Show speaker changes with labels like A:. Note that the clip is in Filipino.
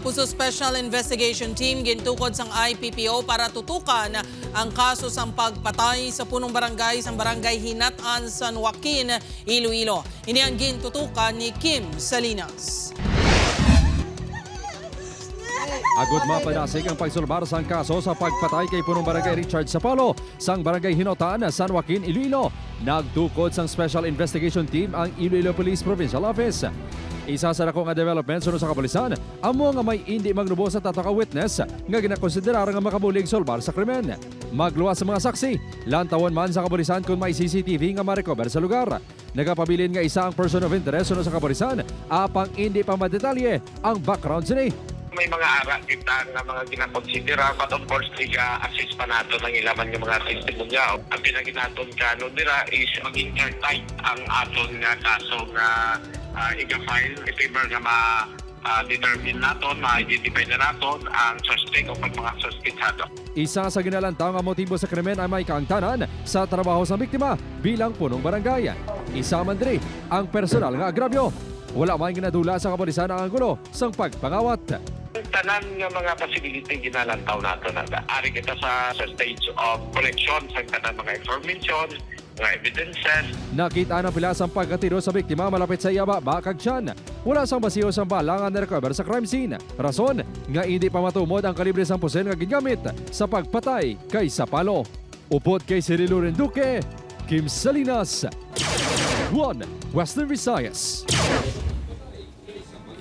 A: Puso Special Investigation Team gintukod sang IPPO para tutukan ang kaso sang pagpatay sa punong barangay sang barangay Hinat-an, San Joaquin, Iloilo. Ini ang gintutukan ni Kim Salinas.
B: Agud mapadasig ang pagsulbar sang kaso sa pagpatay kay punong barangay Richard Sapalo sang barangay Hinat-an, San Joaquin, Iloilo. Nagtukod sang Special Investigation Team ang Iloilo Police Provincial Office. Isa sa dako nga development sunod sa kapulisan, amo nga may hindi magnubos sa tato ka witness nga ginakonsiderar nga makabulig solbar sa krimen. Magluwas sa mga saksi, lantawon man sa kapulisan kung may CCTV nga ma-recover sa lugar. Nagapabilin nga isa ang person of interest sunod sa kapulisan, apang hindi pa madetalye ang background sini.
C: May mga ara kita nga mga ginakonsidera, but of course assist pa nato ng ilaman yung mga testimonya. Ang pinaginaton ka dira is maging airtight ang aton nga kaso nga iga-file if ever nga ma-determine naton, ma-identify na naton ang suspect o mga suspetsado.
B: Isa sa ginalantaw nga motibo sa krimen ay may kaangtanan sa trabaho sa biktima bilang punong barangay. Isa man diri ang personal nga agrabyo. Wala may ginadula sa kapulisan ang anggulo sang pagpangawat.
C: Tanan nga mga possibility ginalantaw nato na ari kita sa stage of collection sa tanan mga information, mga evidences.
B: Nakita na pila sang pagkatiro sa biktima malapit sa iyaba bakag tiyan. Wala sang basiyo sang bala nga na-recover sa crime scene. Rason nga hindi pa matumod ang kalibre sang pusen nga gingamit sa pagpatay kay Sapalo. Upod kay Cirilo Renduque, Kim Salinas, 1 Western Visayas.